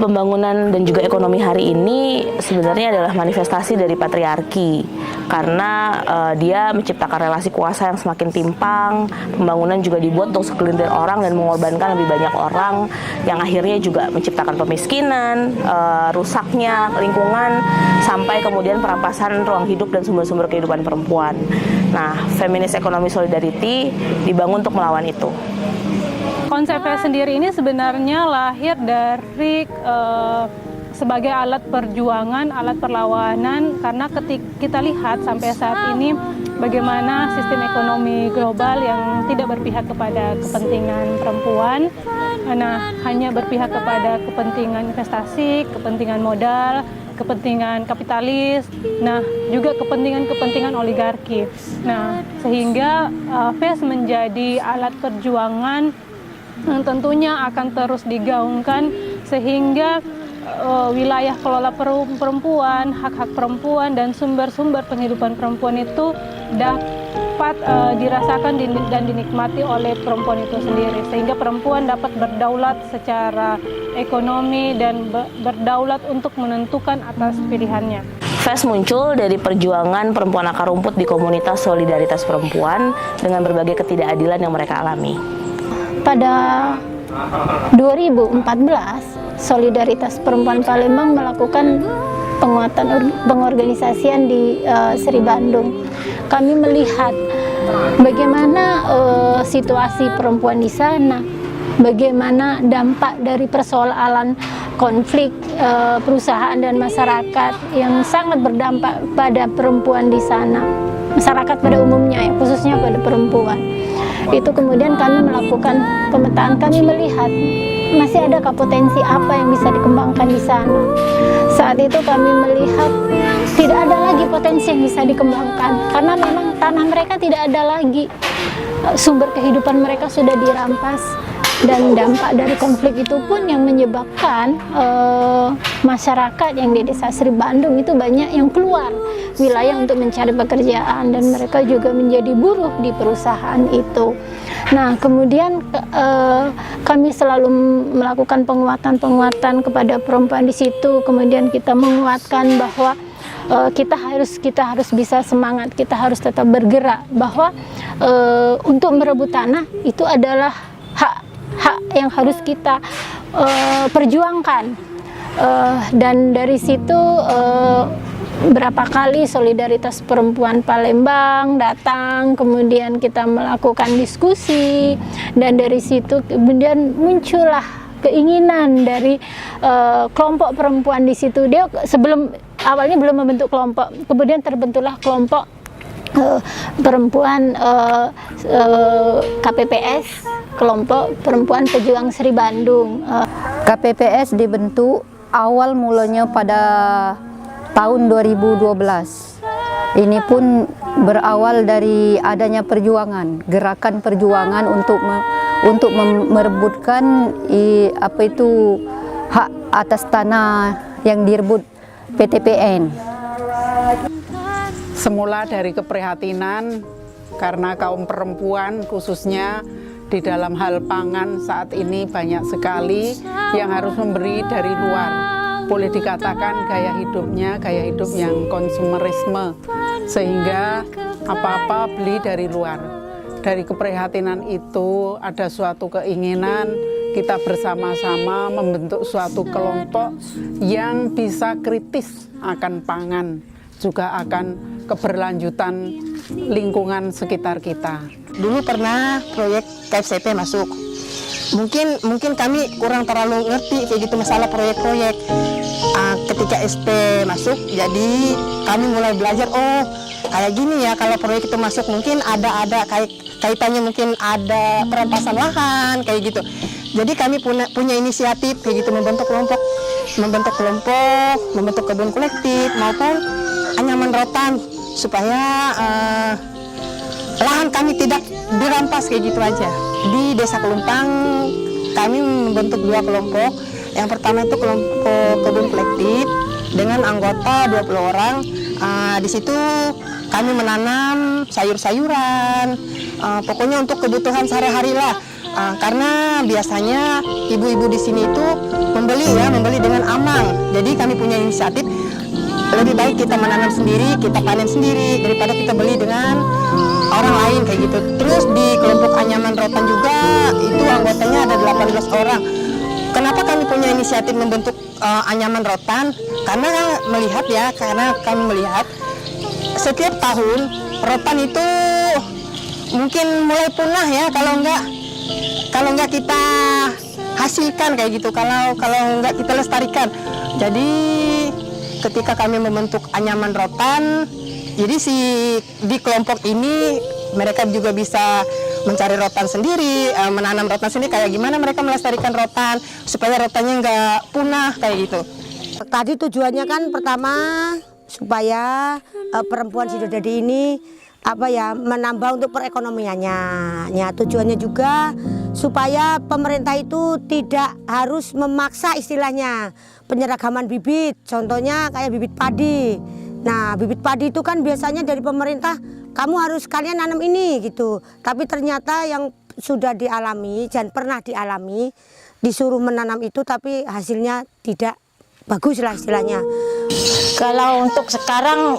pembangunan dan juga ekonomi hari ini sebenarnya adalah manifestasi dari patriarki, karena dia menciptakan relasi kuasa yang semakin timpang. Pembangunan juga dibuat untuk segelintir orang dan mengorbankan lebih banyak orang, yang akhirnya juga menciptakan pemiskinan, rusaknya lingkungan, sampai kemudian perampasan ruang hidup dan sumber-sumber kehidupan perempuan. Nah, Feminist Economic Solidarity dibangun untuk melawan itu. Konsepnya sendiri ini sebenarnya lahir dari sebagai alat perjuangan, alat perlawanan, karena ketika kita lihat sampai saat ini bagaimana sistem ekonomi global yang tidak berpihak kepada kepentingan perempuan, nah hanya berpihak kepada kepentingan investasi, kepentingan modal, kepentingan kapitalis, nah juga kepentingan oligarki. Nah, sehingga FES menjadi alat perjuangan yang tentunya akan terus digaungkan sehingga wilayah kelola perempuan, hak-hak perempuan dan sumber-sumber penghidupan perempuan itu dapat dirasakan dan dinikmati oleh perempuan itu sendiri, sehingga perempuan dapat berdaulat secara ekonomi dan berdaulat untuk menentukan atas pilihannya. FES muncul dari perjuangan perempuan akar rumput di komunitas solidaritas perempuan dengan berbagai ketidakadilan yang mereka alami. Pada 2014, Solidaritas Perempuan Palembang melakukan penguatan pengorganisasian di Seri Bandung. Kami melihat bagaimana situasi perempuan di sana, bagaimana dampak dari persoalan konflik perusahaan dan masyarakat yang sangat berdampak pada perempuan di sana, masyarakat pada umumnya ya, khususnya pada perempuan. Itu kemudian kami melakukan pemetaan, kami melihat masih ada potensi apa yang bisa dikembangkan di sana. Saat itu kami melihat tidak ada lagi potensi yang bisa dikembangkan, karena memang tanah mereka tidak ada lagi, sumber kehidupan mereka sudah dirampas. Dan dampak dari konflik itu pun yang menyebabkan masyarakat yang di desa Seri Bandung itu banyak yang keluar wilayah untuk mencari pekerjaan, dan mereka juga menjadi buruh di perusahaan itu. Nah, kemudian kami selalu melakukan penguatan kepada perempuan di situ. Kemudian kita menguatkan bahwa kita harus bisa semangat, kita harus tetap bergerak, bahwa untuk merebut tanah itu adalah hak yang harus kita perjuangkan. Dan dari situ berapa kali Solidaritas Perempuan Palembang datang, kemudian kita melakukan diskusi, dan dari situ kemudian muncullah keinginan dari kelompok perempuan di situ. Dia awalnya belum membentuk kelompok, kemudian terbentuklah kelompok perempuan KPPS, Kelompok Perempuan Pejuang Seri Bandung. KPPS dibentuk awal mulanya pada tahun 2012. Ini pun berawal dari adanya perjuangan, gerakan perjuangan untuk merebutkan hak atas tanah yang direbut PTPN. Semula dari keprihatinan karena kaum perempuan khususnya di dalam hal pangan saat ini banyak sekali yang harus memberi dari luar. Boleh dikatakan gaya hidup yang konsumerisme, sehingga apa-apa beli dari luar. Dari keprihatinan itu ada suatu keinginan kita bersama-sama membentuk suatu kelompok yang bisa kritis akan pangan, juga akan keberlanjutan lingkungan sekitar kita. Dulu pernah proyek KFCP masuk. Mungkin kami kurang terlalu ngerti kayak gitu masalah proyek-proyek. Ketika SP masuk, jadi kami mulai belajar, oh kayak gini ya kalau proyek itu masuk, mungkin ada kaitannya, mungkin ada perampasan lahan kayak gitu. Jadi kami punya inisiatif kayak gitu, membentuk kelompok, membentuk kebun kolektif maupun anyaman rotan supaya lahan kami tidak dirampas kayak gitu aja. Di Desa Kelumpang kami membentuk 2 kelompok. Yang pertama itu kelompok kebun kolektif dengan anggota 20 orang. Di situ kami menanam sayur-sayuran, pokoknya untuk kebutuhan sehari-hari lah. karena biasanya ibu-ibu di sini itu membeli dengan amang. Jadi kami punya inisiatif lebih baik kita menanam sendiri, kita panen sendiri daripada kita beli dengan orang lain kayak gitu. Terus di kelompok Anyaman Rotan juga itu anggotanya ada 18 orang. Kenapa kami punya inisiatif membentuk Anyaman Rotan? Karena kami melihat setiap tahun rotan itu mungkin mulai punah ya kalau enggak kita hasilkan kayak gitu, kalau enggak kita lestarikan. Jadi ketika kami membentuk Anyaman Rotan, jadi di kelompok ini mereka juga bisa mencari rotan sendiri, menanam rotan sendiri, kayak gimana mereka melestarikan rotan supaya rotannya enggak punah kayak gitu. Tadi tujuannya kan pertama supaya perempuan Sidodadi ini menambah untuk perekonomiannya. Tujuannya juga supaya pemerintah itu tidak harus memaksa istilahnya penyeragaman bibit. Contohnya kayak bibit padi. Nah, bibit padi itu kan biasanya dari pemerintah kamu harus kalian nanam ini gitu. Tapi ternyata yang sudah dialami dan pernah dialami disuruh menanam itu tapi hasilnya tidak bagus lah istilahnya. Kalau untuk sekarang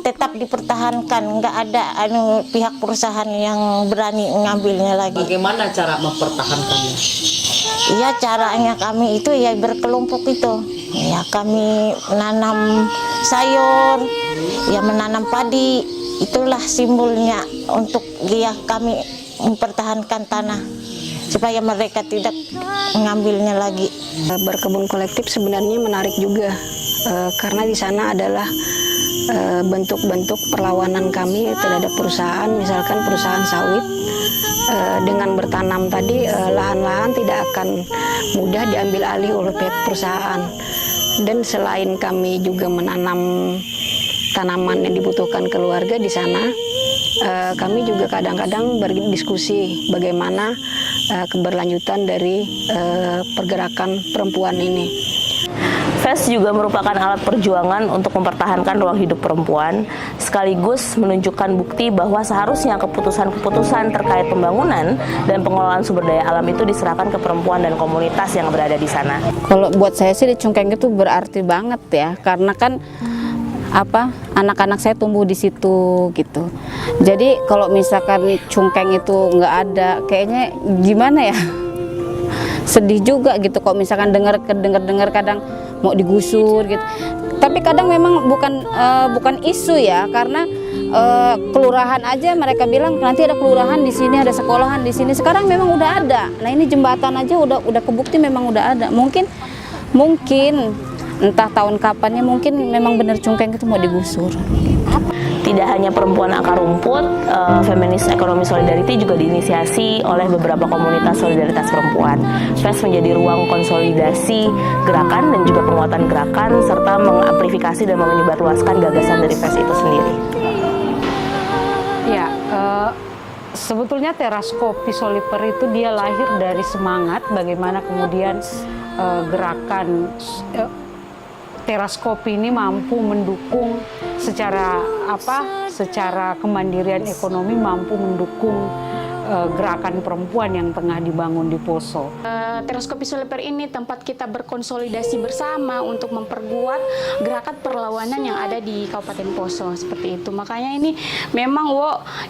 tetap dipertahankan, nggak ada pihak perusahaan yang berani mengambilnya lagi. Bagaimana cara mempertahankannya? Iya, caranya kami itu ya berkelompok itu. Ya kami menanam sayur, ya menanam padi. Itulah simbolnya untuk kami mempertahankan tanah supaya mereka tidak mengambilnya lagi. Berkebun kolektif sebenarnya menarik juga karena di sana adalah bentuk-bentuk perlawanan kami terhadap perusahaan, misalkan perusahaan sawit. Dengan bertanam tadi lahan-lahan tidak akan mudah diambil alih oleh pihak perusahaan. Dan selain kami juga menanam tanaman yang dibutuhkan keluarga di sana, kami juga kadang-kadang berdiskusi bagaimana keberlanjutan dari pergerakan perempuan ini. FES juga merupakan alat perjuangan untuk mempertahankan ruang hidup perempuan, sekaligus menunjukkan bukti bahwa seharusnya keputusan-keputusan terkait pembangunan dan pengelolaan sumber daya alam itu diserahkan ke perempuan dan komunitas yang berada di sana. Kalau buat saya sih di Cungkeng itu berarti banget ya, karena kan anak-anak saya tumbuh di situ gitu. Jadi kalau misalkan Cungkeng itu nggak ada, kayaknya gimana ya? Sedih juga gitu kok misalkan dengar kadang mau digusur gitu. Tapi kadang memang bukan isu ya, karena kelurahan aja mereka bilang nanti ada kelurahan di sini, ada sekolahan di sini. Sekarang memang udah ada. Nah, ini jembatan aja udah kebukti memang udah ada. Mungkin entah tahun kapannya mungkin memang benar Cungkeng itu mau digusur. Tidak hanya perempuan akar rumput, Feminis Ekonomi Solidarity juga diinisiasi oleh beberapa komunitas solidaritas perempuan. FES menjadi ruang konsolidasi gerakan dan juga penguatan gerakan, serta mengamplifikasi dan menyebarluaskan gagasan dari FES itu sendiri. Ya, sebetulnya Teras Kopi Soliper itu dia lahir dari semangat bagaimana kemudian gerakan Teras Kopi ini mampu mendukung secara kemandirian ekonomi, mampu mendukung gerakan perempuan yang tengah dibangun di Poso. Teras Kopi Soliper ini tempat kita berkonsolidasi bersama untuk memperkuat gerakan perlawanan yang ada di Kabupaten Poso, seperti itu. Makanya ini memang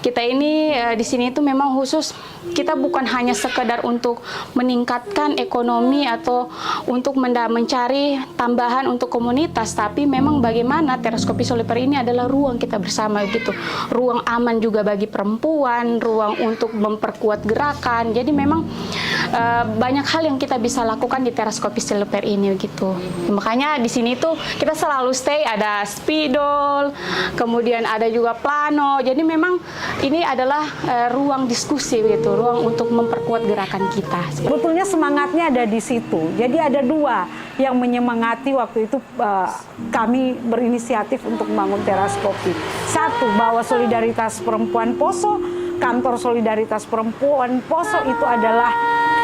kita ini di sini itu memang khusus, kita bukan hanya sekedar untuk meningkatkan ekonomi atau untuk mencari tambahan untuk komunitas, tapi memang bagaimana Teras Kopi Soliper ini adalah ruang kita bersama gitu, ruang aman juga bagi perempuan, ruang untuk memperkuat gerakan. Jadi memang banyak hal yang kita bisa lakukan di Teras Kopi Soliper ini gitu. Makanya di sini tuh kita selalu stay, ada spidol, kemudian ada juga plano. Jadi memang ini adalah ruang diskusi gitu, ruang untuk memperkuat gerakan kita. Sebetulnya semangatnya ada di situ. Jadi ada dua yang menyemangati waktu itu kami berinisiatif untuk membangun Teras Kopi. Satu, bahwa solidaritas perempuan Poso, kantor solidaritas perempuan Poso itu adalah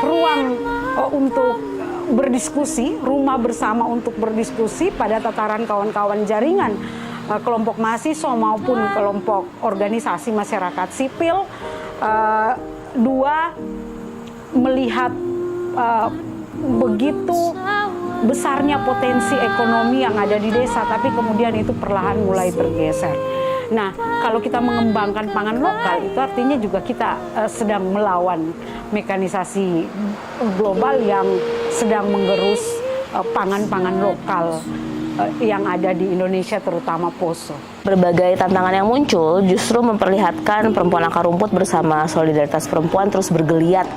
ruang untuk berdiskusi, rumah bersama untuk berdiskusi pada tataran kawan-kawan jaringan kelompok mahasiswa maupun kelompok organisasi masyarakat sipil. Dua, melihat begitu besarnya potensi ekonomi yang ada di desa, tapi kemudian itu perlahan mulai bergeser. Nah, kalau kita mengembangkan pangan lokal, itu artinya juga kita sedang melawan mekanisasi global yang sedang menggerus pangan-pangan lokal yang ada di Indonesia, terutama Poso. Berbagai tantangan yang muncul justru memperlihatkan perempuan akar rumput bersama Solidaritas Perempuan terus bergeliat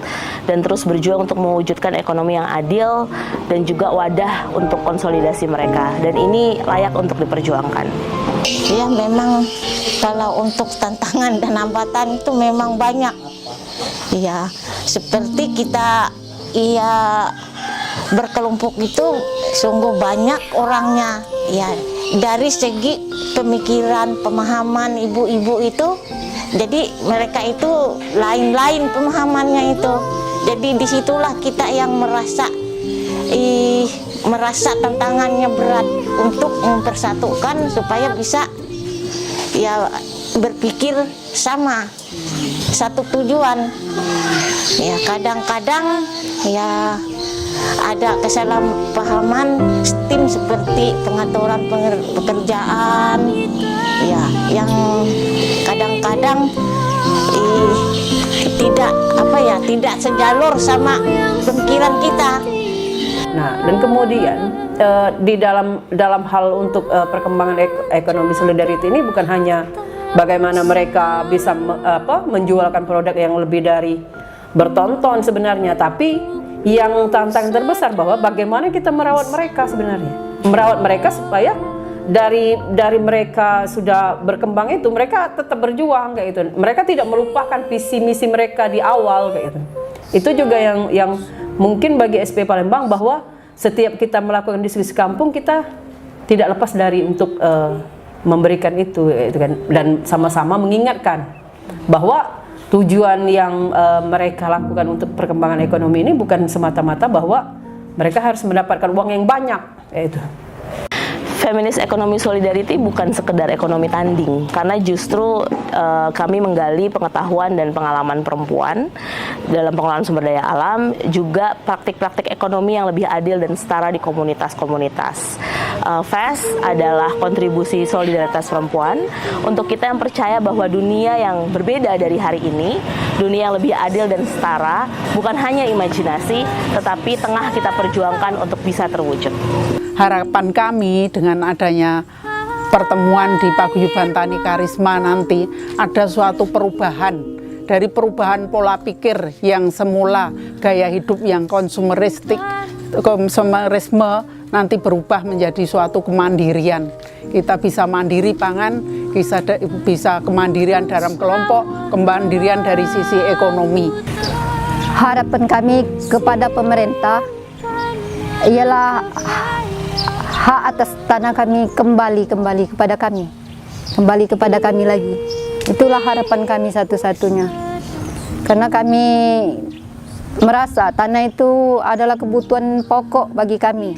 dan terus berjuang untuk mewujudkan ekonomi yang adil dan juga wadah untuk konsolidasi mereka. Dan ini layak untuk diperjuangkan. Ya, memang kalau untuk tantangan dan hambatan itu memang banyak. Ya, seperti kita berkelompok itu sungguh banyak orangnya. Ya, dari segi pemikiran, pemahaman ibu-ibu itu, jadi mereka itu lain-lain pemahamannya itu. Jadi disitulah kita yang merasa tantangannya berat untuk mempersatukan supaya bisa ya berpikir sama, satu tujuan. Ya, kadang-kadang ya ada kesalahpahaman sistem seperti pengaturan pekerjaan ya, yang kadang-kadang tidak sejalur sama pemikiran kita. Nah, dan kemudian di dalam hal untuk perkembangan ekonomi solidarity ini bukan hanya bagaimana mereka bisa menjualkan produk yang lebih dari bertonton sebenarnya, tapi yang tantangan terbesar bahwa bagaimana kita merawat mereka sebenarnya, merawat mereka supaya dari mereka sudah berkembang itu mereka tetap berjuang kayak itu, mereka tidak melupakan visi misi mereka di awal kayak itu. Itu juga yang mungkin bagi SP Palembang, bahwa setiap kita melakukan diskusi kampung kita tidak lepas dari untuk memberikan itu kan, dan sama-sama mengingatkan bahwa tujuan yang mereka lakukan untuk perkembangan ekonomi ini bukan semata-mata bahwa mereka harus mendapatkan uang yang banyak, yaitu. Feminis Ekonomi Solidarity bukan sekedar ekonomi tanding, karena justru kami menggali pengetahuan dan pengalaman perempuan dalam pengelolaan sumber daya alam, juga praktik-praktik ekonomi yang lebih adil dan setara di komunitas-komunitas. FES adalah kontribusi solidaritas perempuan untuk kita yang percaya bahwa dunia yang berbeda dari hari ini, dunia yang lebih adil dan setara, bukan hanya imajinasi, tetapi tengah kita perjuangkan untuk bisa terwujud. Harapan kami dengan adanya pertemuan di Paguyuban Tani Karisma nanti ada suatu perubahan, dari perubahan pola pikir yang semula gaya hidup yang konsumerisme nanti berubah menjadi suatu kemandirian. Kita bisa mandiri pangan, bisa kemandirian dalam kelompok, kemandirian dari sisi ekonomi. Harapan kami kepada pemerintah ialah hak atas tanah kami kembali kepada kami lagi. Itulah harapan kami satu-satunya. Karena kami merasa tanah itu adalah kebutuhan pokok bagi kami.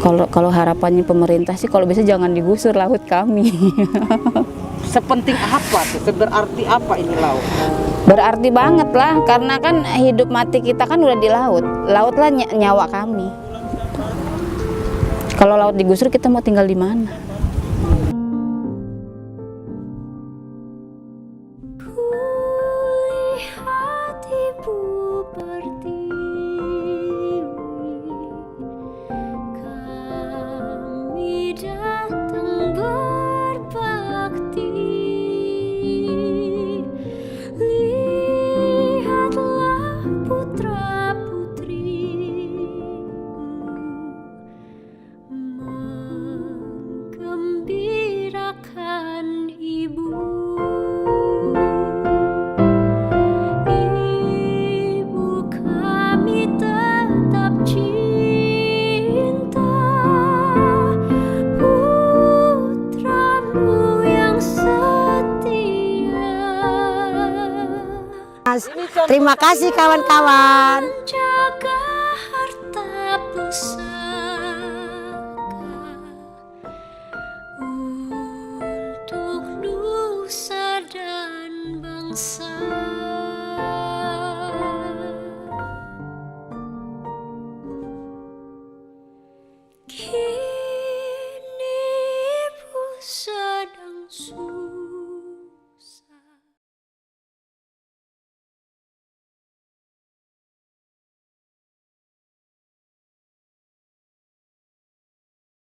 Kalau harapannya pemerintah sih kalau bisa jangan digusur laut kami. Sepenting apa tuh? Berarti apa ini laut? Berarti banget lah, karena kan hidup mati kita kan udah di laut. Lautlah nyawa kami. Kalau laut digusur kita mau tinggal di mana? Terima kasih kawan-kawan. Jaga harta pusaka untuk nusa dan bangsa. sudah